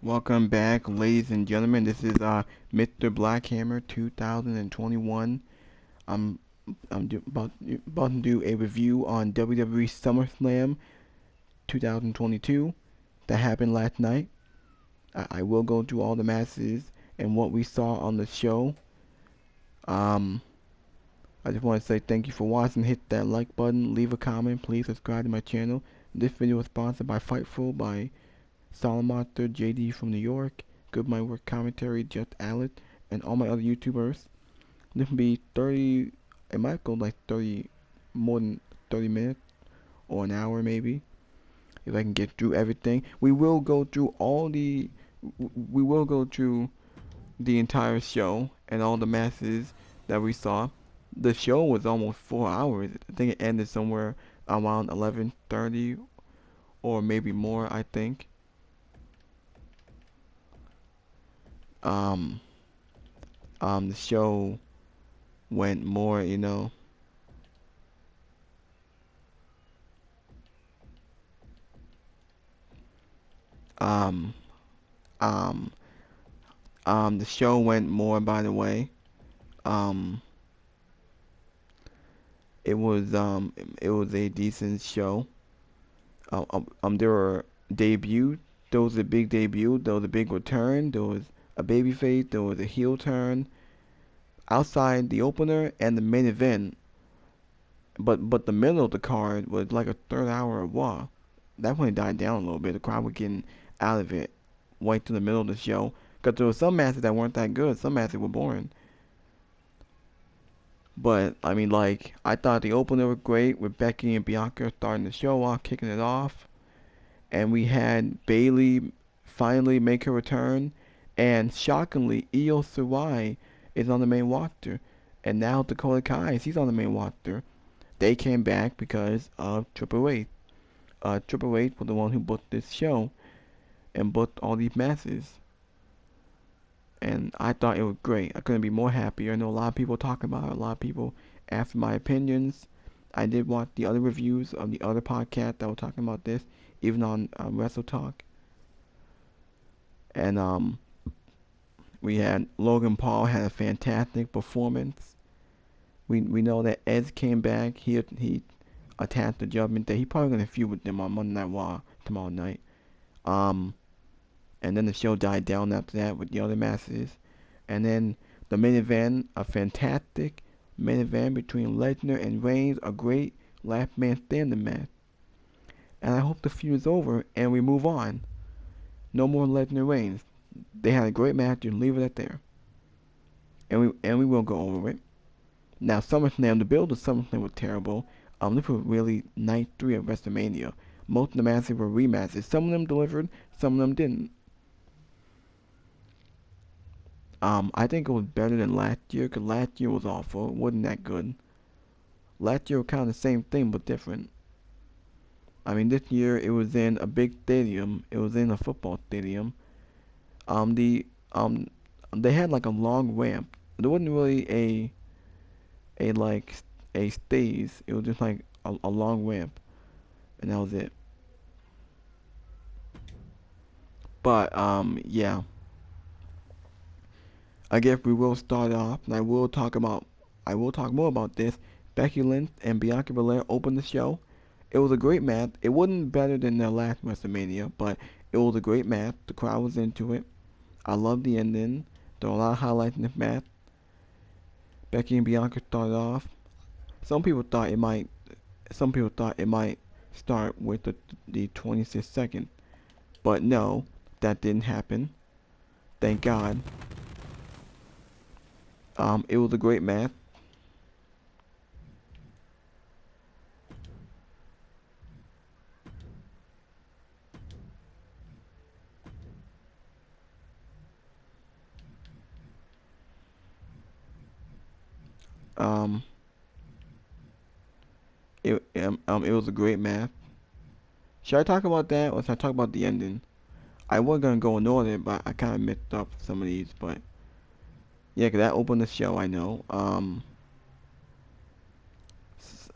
Welcome back, ladies and gentlemen. This is Mr. Blackhammer 2021. I'm about to do a review on WWE Summerslam 2022 that happened last night. I will go through all the matches and what we saw on the show. Um, I just want to say thank you for watching. Hit that like button, leave a comment, please subscribe to my channel. This video is sponsored by Fightful by Solomon JD from New York, Good My Work Commentary, Just Alec, and all my other YouTubers. This will be 30, it might go like 30, more than 30 minutes, or an hour maybe, if I can get through everything. We will go through the entire show and all the matches that we saw. The show was almost 4 hours. I think it ended somewhere around 11:30 or maybe more, I think. Um, the show went more, um, um, the show went more, by the way. Um, it was a decent show. There were debuts. There was a big debut. There was a big return. There was a babyface. There was a heel turn. Outside the opener and the main event, but the middle of the card was like a third hour of Raw. That one died down a little bit. The crowd was getting out of it right to the middle of the show. Because there were some matches that weren't that good. Some matches were boring. But, I mean, like, I thought the opener was great with Becky and Bianca starting the show off, kicking it off. And we had Bayley finally make her return. And shockingly, Io Shirai is on the main roster. And now Dakota Kai, she's on the main roster. They came back because of Triple H. Triple H was the one who booked this show and booked all these matches. And I thought it was great. I couldn't be more happier. I know a lot of people talk about it. A lot of people ask my opinions. I did watch the other reviews of the other podcast that were talking about this, even on Wrestle Talk. And we had Logan Paul had a fantastic performance. We know that Edge came back. He attacked the Judgment Day. He probably gonna feud with them on Monday Night Raw tomorrow night. And then the show died down after that with the other matches. And then the main event, a fantastic main event between Lesnar and Reigns, a great last man standing match. And I hope the feud is over and we move on. No more Lesnar Reigns. They had a great match and leave it at there. And we will go over it. Now SummerSlam, the build of SummerSlam was terrible. This was really night 3 of WrestleMania. Most of the matches were rematches. Some of them delivered, some of them didn't. I think it was better than last year, because last year was awful. It wasn't that good. Last year was kind of the same thing, but different. I mean, this year it was in a big stadium. It was in a football stadium. The they had like a long ramp. There wasn't really a stage. It was just like a long ramp, and that was it. But yeah. I guess we will start off, and I will talk more about this. Becky Lynch and Bianca Belair opened the show. It was a great match. It wasn't better than their last WrestleMania, but it was a great match. The crowd was into it. I loved the ending. There were a lot of highlights in this match. Becky and Bianca started off. Some people thought it might. Some people thought it might start with the 26 seconds, but no, that didn't happen. Thank God. It was a great match. Um, it was a great match. Should I talk about that or should I talk about the ending? I was gonna go in order, but I kind of mixed up some of these. But yeah, 'cause that opened the show. I know. I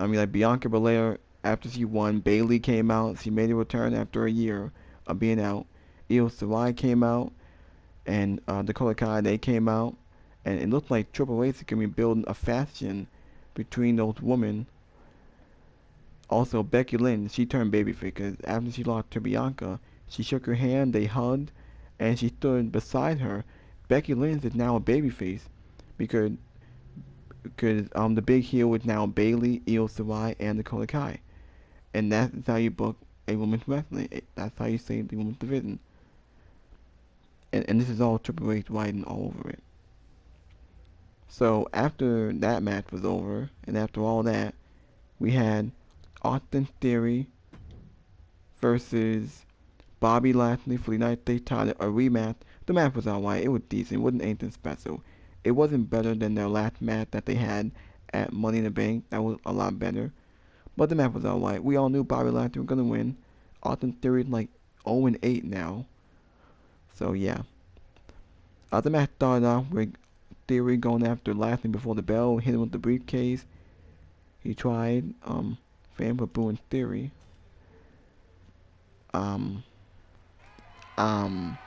mean, like Bianca Belair, after she won, Bayley came out. She made a return after a year of being out. Io Shirai came out, and Dakota Kai, they came out, and it looked like Triple H is gonna be building a faction between those women. Also, Becky Lynch, she turned babyface because after she lost to Bianca, she shook her hand, they hugged, and she stood beside her. Becky Lynch is now a babyface because the big heel is now Bayley, Io Shirai, and Dakota Kai, and that's how you book a women's wrestling. That's how you save the women's division. And this is all Triple H writing all over it. So after that match was over, and after all that, we had Austin Theory versus Bobby Lashley for the United States title, a rematch. The match was alright. It was decent. It wasn't anything special. It wasn't better than their last match that they had at Money in the Bank. That was a lot better. But the match was alright. We all knew Bobby Lashley was gonna win. Austin Theory is like 0-8 now. So yeah. The match started off with Theory going after Lashley before the bell, hit him with the briefcase. He tried. Fans were booing Theory. Um, um,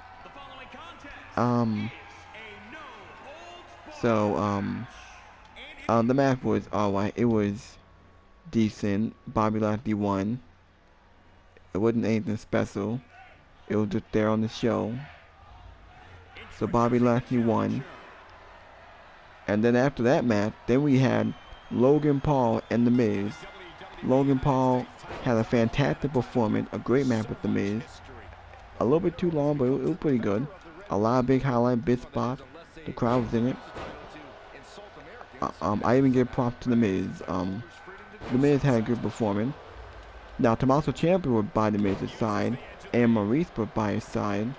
the match was alright. It was decent. Bobby Lashley won. It wasn't anything special. It was just there on the show. So Bobby Lashley won. And then after that match, then we had Logan Paul and The Miz. Logan Paul had a fantastic performance, a great match with The Miz. A little bit too long, but it was pretty good. A lot of big highlight, big spots. The crowd was in it. I even give props to The Miz. The Miz had a good performance. Now, Tommaso Ciampa was by The Miz's side, and Maurice was by his side.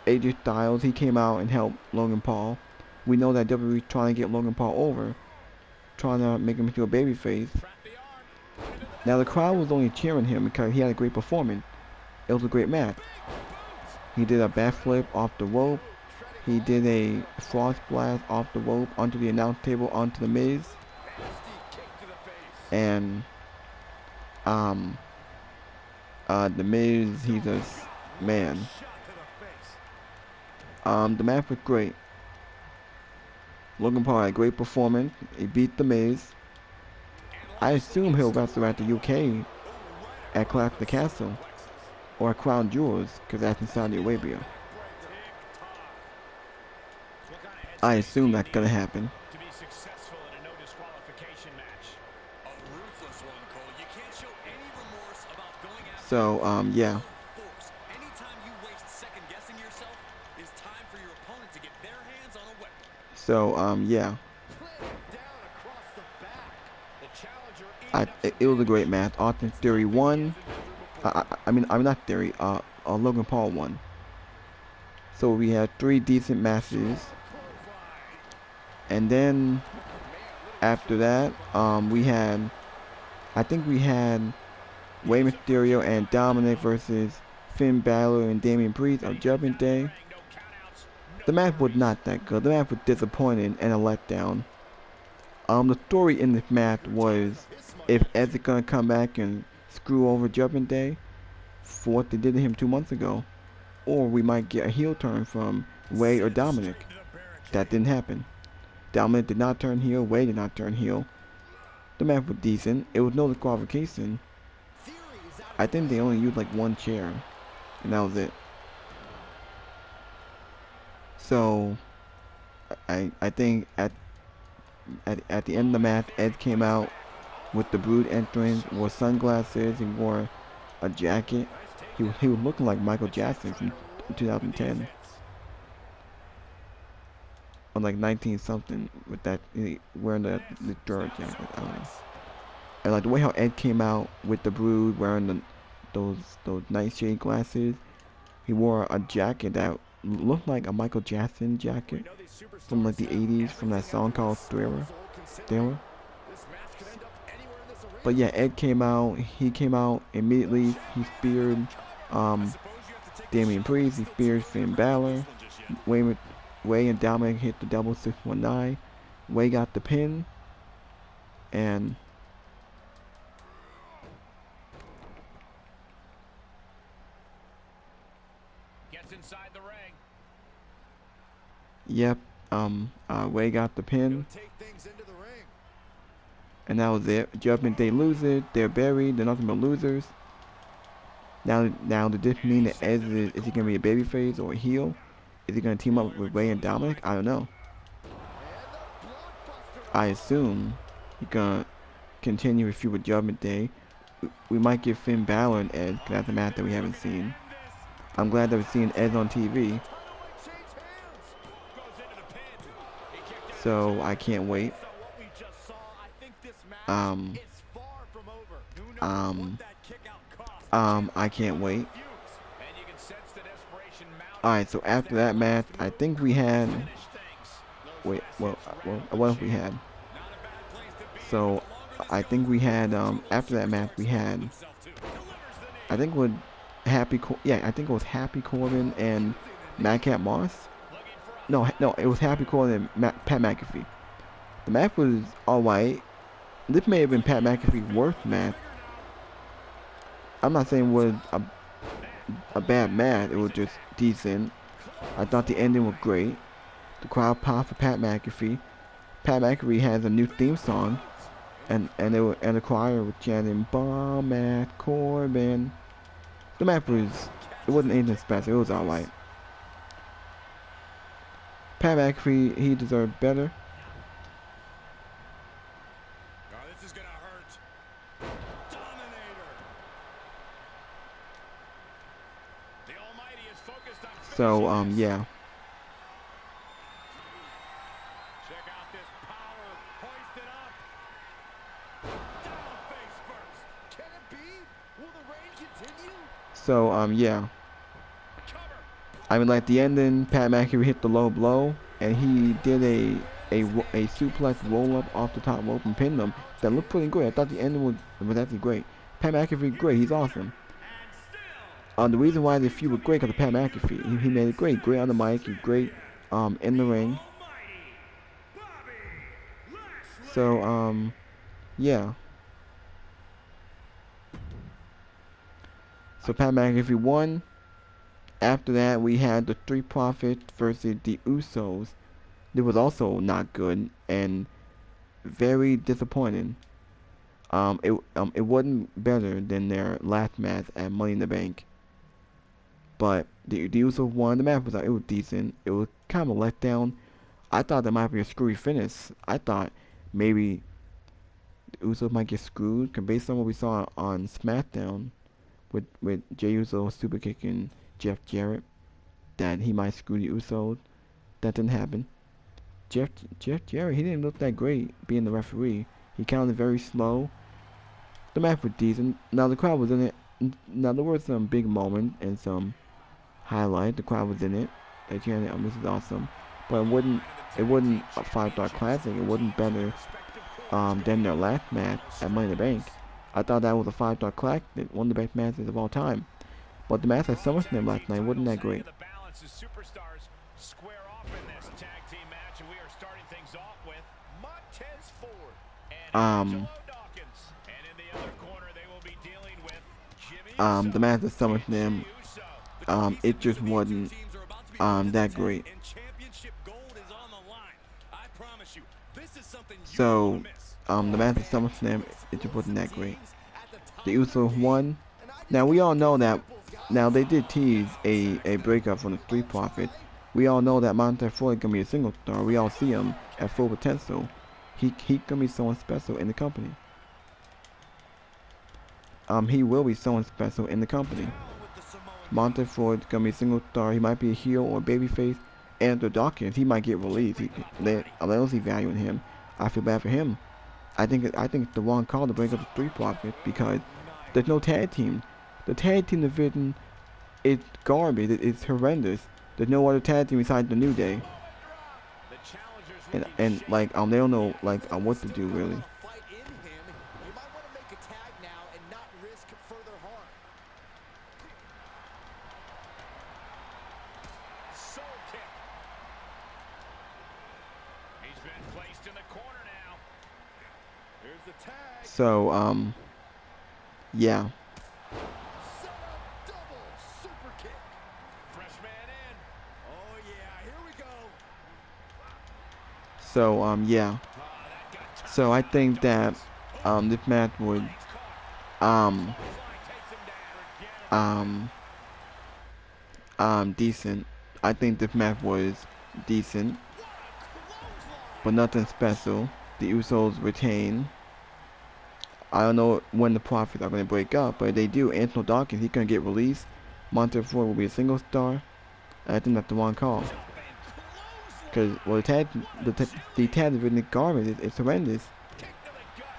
AJ Styles, he came out and helped Logan Paul. We know that WWE trying to get Logan Paul over, trying to make him into a babyface. Now the crowd was only cheering him because he had a great performance. It was a great match. He did a backflip off the rope. He did a frog splash off the rope onto the announce table onto The Miz. And The Miz, he's a man. The match was great. Logan Paul had a great performance. He beat The Miz. I assume he'll wrestle at the UK at Clash of the Castle or at Crown Jewels, because that's in Saudi Arabia. I assume that's gonna happen. So yeah. So yeah. It was a great match. Austin Theory won. I'm not Theory. Logan Paul won. So we had 3 decent matches, and then after that, I think we had Rey Mysterio and Dominic versus Finn Balor and Damian Priest on Judgment Day. The match was not that good. The match was disappointing and a letdown. The story in this match was if Edge is gonna come back and screw over Judgment Day for what they did to him 2 months ago, or we might get a heel turn from Rey or Dominic. That didn't happen. Dominic did not turn heel. Rey did not turn heel. The match was decent. It was no disqualification. I think they only used like 1 chair, and that was it. So I think at the end of the match, Ed came out with the Brood entrance, wore sunglasses, he wore a jacket. He was looking like Michael Jackson from 2010. Or like 19 something with that, wearing the Dirt jacket. I don't know. And like the way how Ed came out with the Brood wearing those nightshade glasses. He wore a jacket that looked like a Michael Jackson jacket from like the 80s, from that song called Thriller. But yeah, Ed came out. He came out immediately. He speared Damian Priest. He speared Finn Balor. Rey and Dominic hit the double 619. Rey got the pin, and Yep. Ray got the pin, and that was it. Judgment Day lose it. They're buried. They're nothing but losers. Now, does this mean that Edge is he gonna be a babyface or a heel? Is he gonna team up with Ray and Dominic? I don't know. I assume he's gonna continue his feud with Judgment Day. We might get Finn Balor and Edge, 'cause that's a match that we haven't seen. I'm glad that we're seeing Edge on TV. So I can't wait. I can't wait. Alright, so after that match, I think we had. Wait, what if we had? So I think we had. After that match, we had. I think with I think it was Happy Corbin and Madcap Moss. No, it was Happy Corbin and Pat McAfee. The match was alright. This may have been Pat McAfee's worst match. I'm not saying it was a bad match. It was just decent. I thought the ending was great. The crowd popped for Pat McAfee. Pat McAfee has a new theme song, and the choir was chanting "Bomb at Corbin." The match wasn't anything special. It was alright. Pat McAfee, he deserved better. This is gonna hurt. Dominator. The Almighty is focused on So yeah. Check out this power. Hoist it up. Down face first. Can it be? Will the reign continue? So yeah. I mean, like the ending, Pat McAfee hit the low blow, and he did a suplex roll up off the top rope and pinned him. That looked pretty great. I thought the ending was actually great. Pat McAfee, great. He's awesome. The reason why the feud was great because of Pat McAfee. He made it great. Great on the mic. He's great in the ring. So yeah. So Pat McAfee won. After that, we had the Street Profits versus the Usos. It was also not good and very disappointing. It wasn't better than their last match at Money in the Bank. But the Usos won. The match was it was decent. It was kind of a letdown. I thought that might be a screwy finish. I thought maybe the Usos might get screwed, cause based on what we saw on Smackdown with Jey Uso super kicking Jeff Jarrett, that he might screw the Usos. That didn't happen. Jeff Jarrett, he didn't look that great being the referee. He counted very slow. The match was decent. Now the crowd was in it. Now there were some big moments and some highlights. The crowd was in it. They chanted, "This is awesome," but it wasn't a 5-star classic. It wasn't better than their last match at Money in the Bank. I thought that was a 5-star classic, one of the best matches of all time. But the match at Summerslam last night wasn't that great. The match at Summerslam, it just wasn't that great. So the match at Summerslam, it just wasn't that great. The Usos won. Now we all know that. Now they did tease a breakup from the Street Profits. We all know that Mcintyre is gonna be a single star. We all see him at full potential. He gonna be someone special in the company. He will be someone special in the company. Mcintyre gonna be a single star. He might be a heel or a babyface. And the Dawkins, he might get released. I don't see value in him. I feel bad for him. I think it's the wrong call to break up the Street Profits because there's no tag team. The tag team division is garbage. It's horrendous. There's no other tag team besides the New Day. And like they don't know what to do really. So yeah. So yeah. So I think that this match would um um decent. I think this match was decent, but nothing special. The Usos retain. I don't know when the Profits are going to break up, but if they do, Angelo Dawkins, he's going to get released. Monte Ford will be a single star. I think that's the wrong call. Because, well, the tag division garbage is horrendous.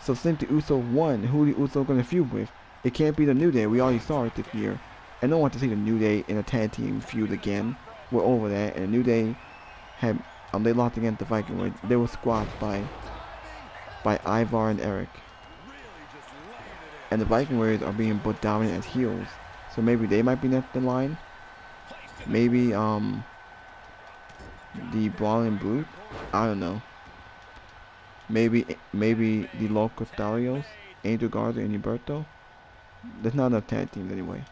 So since the Usos won, who the Usos going to feud with? It can't be the New Day. We already saw it this year. I don't want to see the New Day in a tag team feud again. We're over that. And the New Day had they lost against the Viking Raiders. They were squashed by Ivar and Eric. And the Viking Raiders are being both dominant as heels. So maybe they might be next in line. Maybe the Brawling Brute. I don't know. Maybe the local Starios, Angel Garza and Humberto. There's not enough tag teams anyway.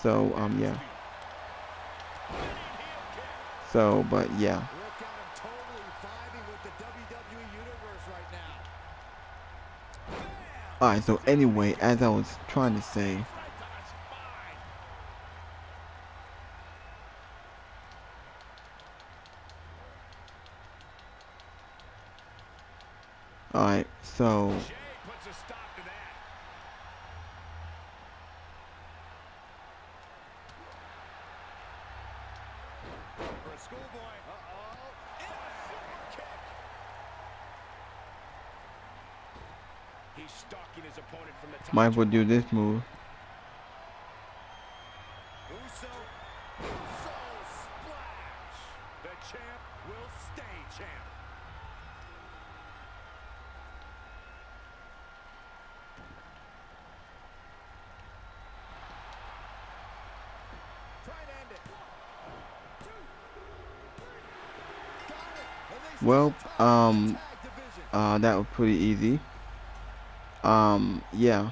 So yeah. So but yeah. Alright, so anyway, as I was trying to say, alright, so might as well do this move. The champ will stay champ. Well, that was pretty easy. Yeah.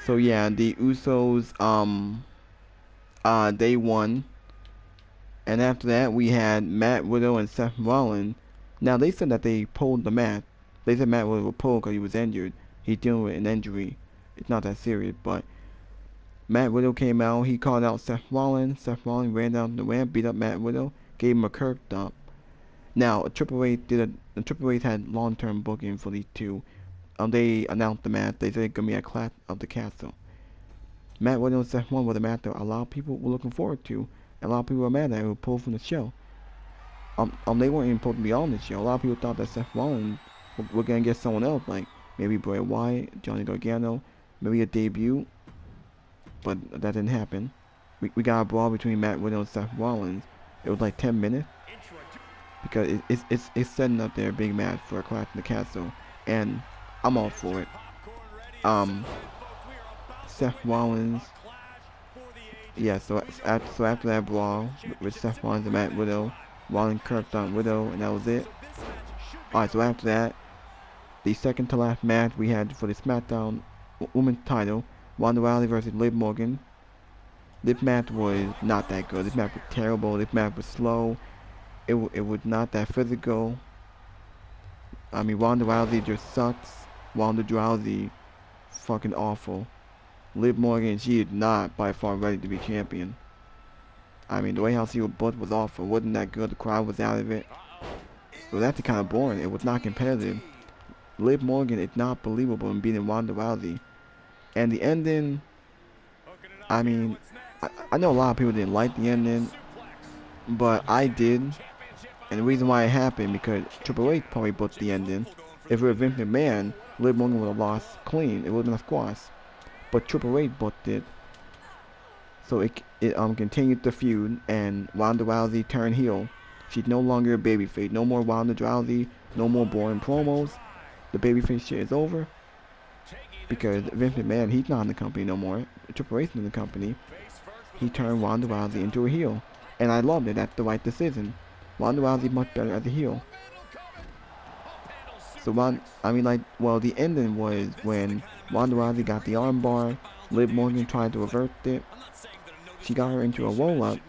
So yeah, the Usos, they won. And after that, we had Matt Riddle and Seth Rollins. Now, they said that they pulled the match. They said Matt Riddle was pulled because he was injured. He's dealing with an injury. It's not that serious, but Matt Riddle came out. He called out Seth Rollins. Seth Rollins ran down the ramp, beat up Matt Riddle, gave him a curb stomp. Now, Triple H had long-term booking for these two. They announced the match. They said it's gonna be a Clash of the Castle. Matt Riddle and Seth Rollins was a match that a lot of people were looking forward to. And a lot of people were mad that it was pulled from the show. They weren't even supposed to be on the show. A lot of people thought that Seth Rollins were gonna get someone else, like maybe Bray Wyatt, Johnny Gargano, maybe a debut. But that didn't happen. We got a brawl between Matt Riddle and Seth Rollins. It was like 10 minutes. Because it's setting up their big match for a Clash of the Castle. And I'm all for it. Seth Rollins. Yeah, so after that brawl with Seth Rollins and Matt Riddle, Rollins curbed on Riddle, and that was it. Alright, so after that, the second to last match we had for the Smackdown Women's title, Ronda Rousey versus Liv Morgan. This match was not that good. This match was terrible. This match was slow. It was not that physical. I mean, Ronda Rousey just sucks. Ronda Rousey, fucking awful. Liv Morgan, she is not by far ready to be champion. I mean, the way how she was booked was awful. Wasn't that good. The crowd was out of it. It was actually kind of boring. It was not competitive. Liv Morgan is not believable in beating Ronda Rousey. And the ending, I mean, I know a lot of people didn't like the ending, but I did. And the reason why it happened, because Triple H probably booked the ending. If it was Vince McMahon, Liv Morgan would have lost clean. It would have been a squash. But Triple H booked it. So it continued the feud, and Ronda Rousey turned heel. She's no longer a babyface. No more Ronda Rousey. No more boring promos. The babyface shit is over. Because Vince McMahon, he's not in the company no more. Triple H is in the company. He turned Ronda Rousey into a heel. And I loved it. That's the right decision. Ronda Rousey much better as a heel. So the ending was when Ronda Rousey got the armbar. Liv Morgan tried to avert it. she got her into a roll up,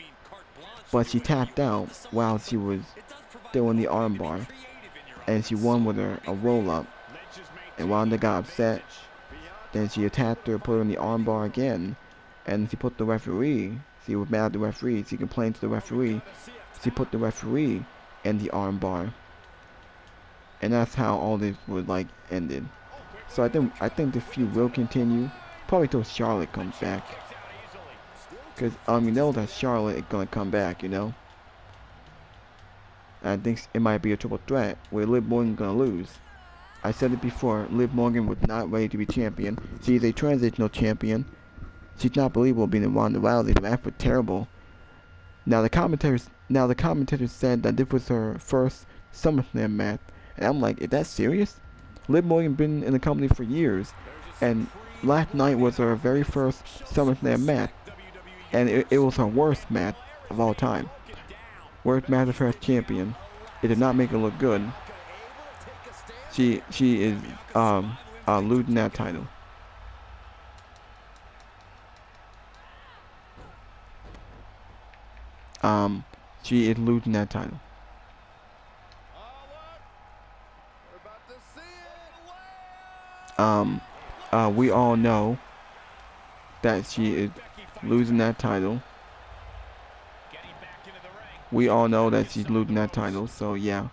but she tapped out while she was still in the armbar, and she won with a roll up. And Ronda got upset. Then she attacked her, put her in the armbar again, and she put the referee. She was mad at the referee. She complained to the referee. She put the referee in the armbar, and that's how all this was like ended. So I think the feud will continue, probably till Charlotte comes back, because you know that Charlotte is gonna come back, you know. And I think it might be a triple threat where Liv Morgan's gonna lose. I said it before, Liv Morgan was not ready to be champion. She is a transitional champion. She's not believable being in Ronda Rousey. The match was terrible. Now the commentators said that this was her first Summerslam match, and I'm like, is that serious? Liv Morgan been in the company for years, and last night was her very first Summerslam match, and it was her worst match of all time. Worst match of her as champion. It did not make her look good. She is losing that title. She is losing that title. We all know that she is losing that title. We all know that she's losing that title, so yeah.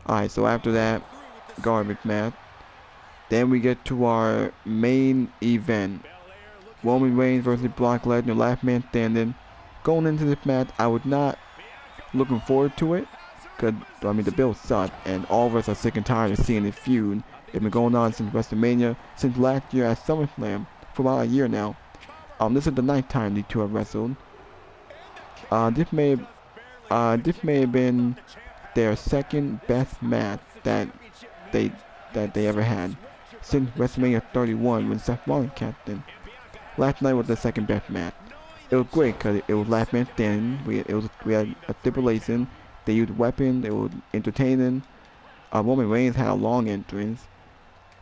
Alright, so after that garbage match, then we get to our main event. Roman Reigns versus Brock Lesnar, last man standing. Going into this match, I was not looking forward to it, because, I mean, the build sucked, and all of us are sick and tired of seeing this feud. It's been going on since WrestleMania, since last year at SummerSlam, for about a year now. This is the 9th time these two have wrestled. This may have been their second best match that they ever had since WrestleMania 31 when Seth Rollins captained. Last night was the second best match. It was great because it was last man standing. We had a stipulation. They used weapons. It was entertaining. Roman Reigns had a long entrance,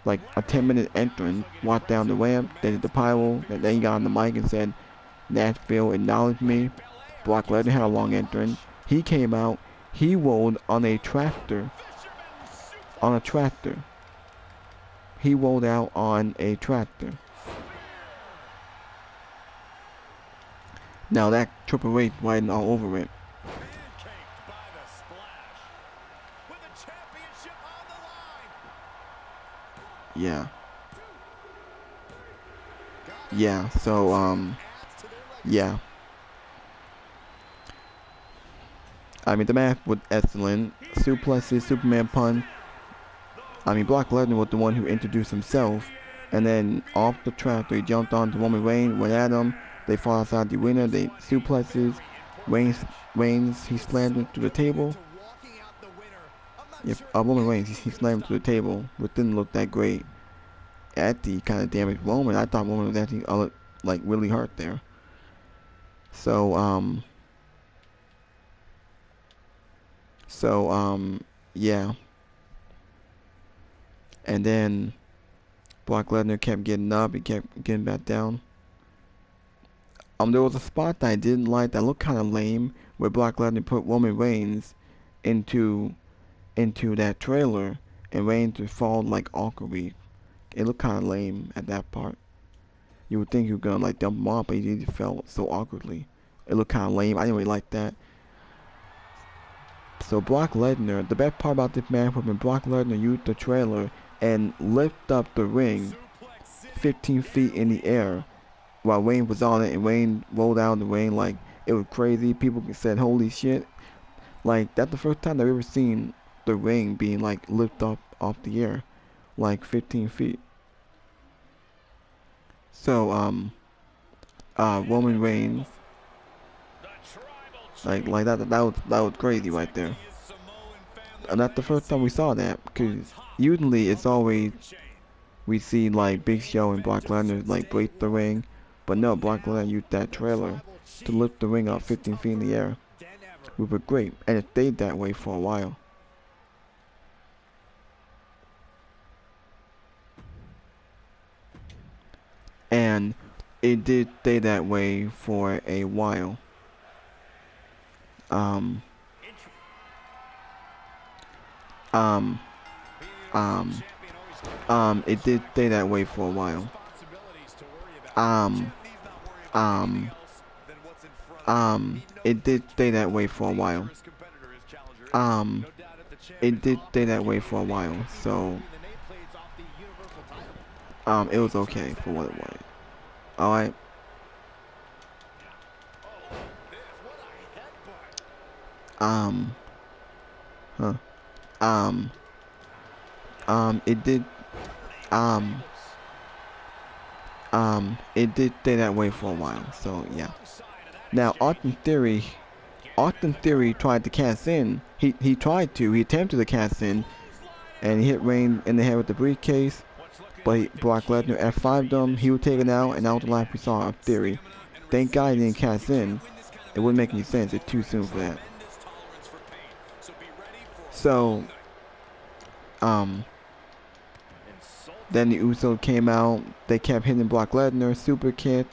like a 10-minute entrance. Walked down the ramp, then did the pyro. Then he got on the mic and said, "Nashville acknowledged me." Brock Lesnar had a long entrance. He came out. He rolled on a tractor. He rolled out on a tractor. Now that Triple H riding all over it. Yeah. Yeah, so, yeah. I mean, the match was excellent. Suplexes, Superman punch. I mean, Brock Lesnar was the one who introduced himself. And then off the tractor, he jumped onto Roman Reigns, went at him. They fought outside the arena. They suplexes. Reigns, he slammed him through the table. Yep, Roman Reigns, he slammed him through the table, which didn't look that great. At the kind of damaged Roman, I thought Roman was actually like really hurt there. So yeah. And then Brock Lesnar kept getting up, he kept getting back down. There was a spot that I didn't like that looked kind of lame, where Brock Lesnar put Roman Reigns into that trailer, and Reigns just fall like awkwardly. It looked kind of lame at that part. You would think he was gonna like dump him off, but he just fell so awkwardly. It looked kind of lame. I didn't really like that. So Brock Lesnar, the best part about this match was when Brock Lesnar used the trailer and lift up the ring 15 feet in the air while Reigns was on it, and Reigns rolled out of the ring like it was crazy. People said, "Holy shit!" Like that's the first time I've ever seen the ring being like lifted up off the air, like 15 feet. So Roman Reigns, like that was crazy right there. And that's the first time we saw that, because usually it's always we see like Big Show and Brock Lesnar like break the ring, but no, Brock Lesnar used that trailer to lift the ring up 15 feet in the air. We were great, and it stayed that way for a while. And it did stay that way for a while. Um, um, it did stay that way for a while. It did stay that way for a while. It did stay that way for a while. So, it was okay for what it was. Alright. Huh. It did, it did stay that way for a while. So, yeah. Now, Austin Theory tried to cash in. He attempted to cash in, and he hit Reigns in the head with the briefcase. But Brock Lesnar F5'd him. He was taken out, and out the life we saw of Theory. Thank God he didn't cash in. It wouldn't make any sense. It's too soon for that. So, then the Usos came out. They kept hitting Brock Lesnar, super kick.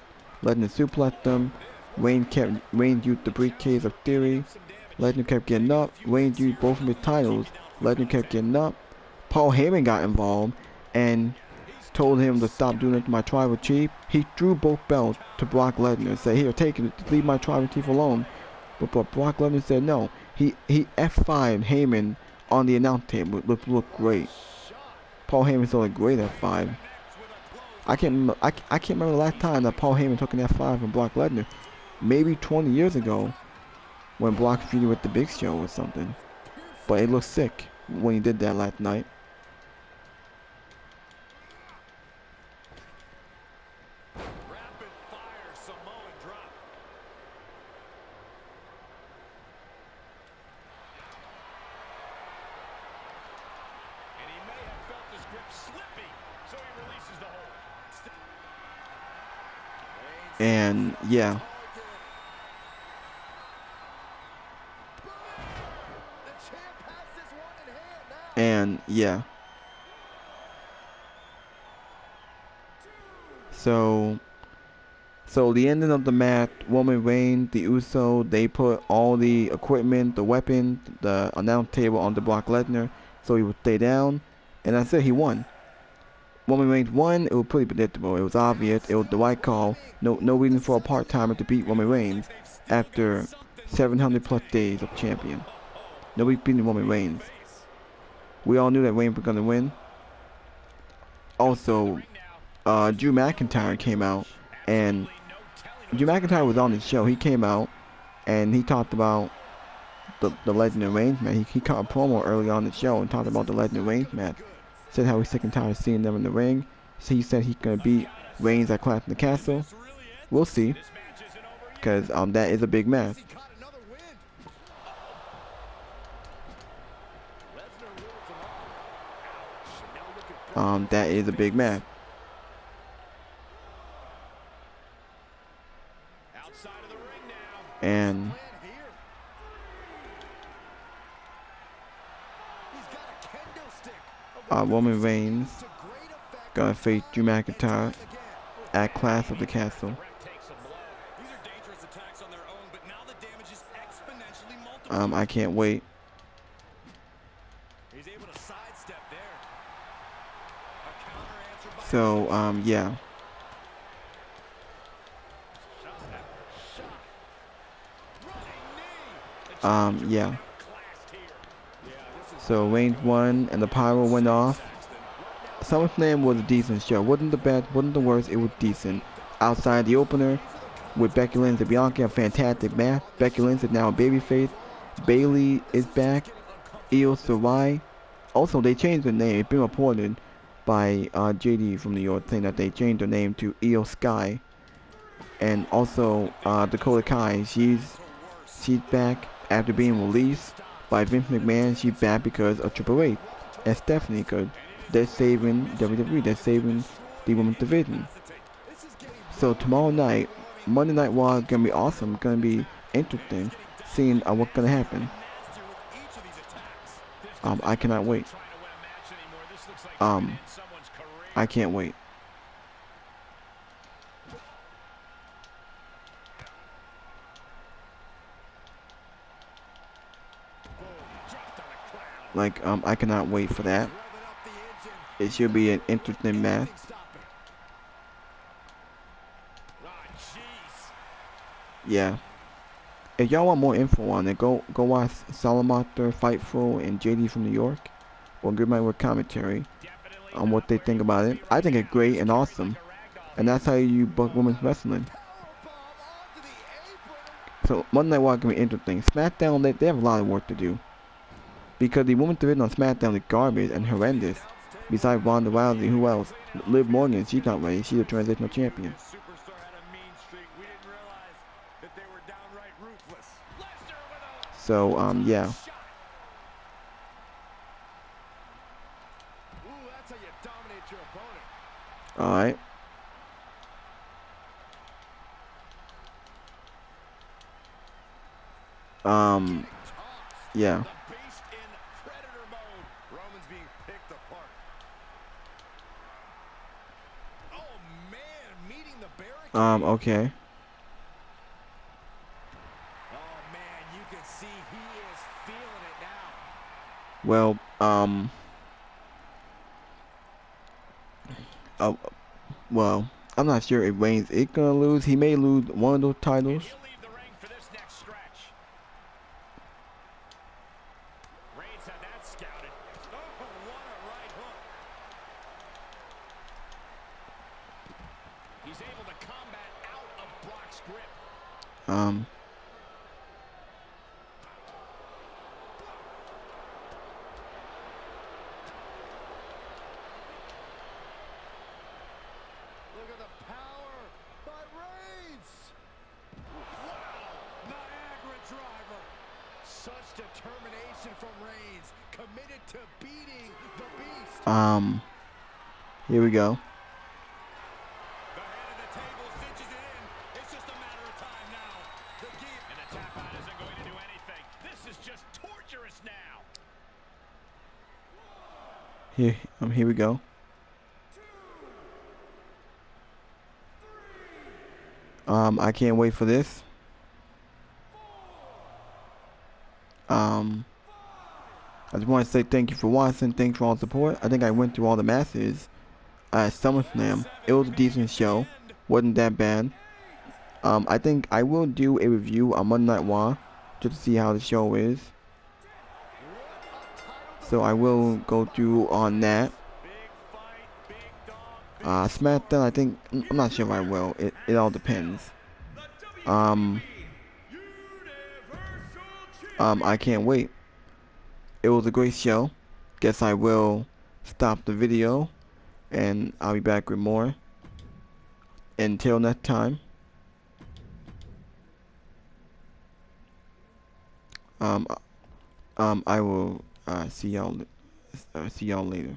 Lesnar suplexed them. Reigns used the briefcase of Theory. Lesnar kept getting up. Reigns used both of his titles. Lesnar kept getting up. Paul Heyman got involved and told him to stop doing it to my tribal chief. He threw both belts to Brock Lesnar and said, "Here, take it. Leave my tribal chief alone." But Brock Lesnar said no. He F5'd Heyman on the announce table. It looked great. Paul Heyman saw a great F5. I can't remember the last time that Paul Heyman took an F5 from Brock Lesnar. Maybe 20 years ago, when Brock feuded with the Big Show or something. But it looked sick when he did that last night. Rapid fire Samoan drop. And he may have felt his grip slipping, so he releases the hold. And yeah. And yeah. So the ending of the match, Roman Reigns, the Uso, they put all the equipment, the weapons, the announce table onto Brock Lesnar, so he would stay down, and that's it. He won. Roman Reigns won. It was pretty predictable. It was obvious. It was the right call. No reason for a part-timer to beat Roman Reigns after 700 plus days of champion. Nobody beating Roman Reigns. We all knew that Reigns was gonna win. Also, Drew McIntyre came out, and Drew McIntyre was on the show. He came out and he talked about the Legend of Reigns match. He cut a promo early on the show and talked about the Legend of Reigns match. Said how he's sick and tired of seeing them in the ring. So he said he's gonna beat Reigns at Clash in the Castle. We'll see, because that is a big match. That is a big match. And Roman Reigns gonna face Drew McIntyre at Clash of the Castle. I can't wait. So yeah. Yeah. So Reigns won and the pyro went off. Summerslam was a decent show. Wasn't the best, wasn't the worst, it was decent. Outside the opener with Becky Lynch and Bianca, a fantastic match. Becky Lynch is now a babyface. Bayley is back. Io Shirai. Also, they changed the name. It's been reported by JD from New York saying that they changed their name to Io Sky. And also Dakota Kai, she's back after being released by Vince McMahon. She's back because of Triple H and Stephanie, because they're saving WWE, they're saving the women's division. So tomorrow night, Monday Night Raw is gonna be awesome. It's gonna be interesting seeing what's gonna happen. I cannot wait. I can't wait. Like, I cannot wait for that. It should be an interesting match. Yeah. If y'all want more info on it, go watch Salamander, Fightful, and JD from New York, or give my commentary on what they think about it. I think it's great and awesome, and that's how you book women's wrestling. So Monday Night Raw can be interesting. Smackdown, they have a lot of work to do, because the women's division on Smackdown is garbage and horrendous. Besides Ronda Rousey, who else? Liv Morgan, she's not ready. She's a transitional champion. So yeah. All right. Yeah. Okay. Well, well, I'm not sure if Reigns is gonna lose. He may lose one of those titles. He's able to combat out of Brock's grip. Look at the power by Reigns. Wow, Niagara driver. Such determination from Reigns, committed to beating the beast. Here we go. Here we go. I can't wait for this. I just want to say thank you for watching. Thanks for all the support. I think I went through all the matches at Summerslam. It was a decent show. Wasn't that bad. I think I will do a review on Monday Night Raw just to see how the show is. So I will go through on that. Smackdown, I think, I'm not sure if I will. It all depends. I can't wait. It was a great show. Guess I will stop the video and I'll be back with more. Until next time. I will see y'all later.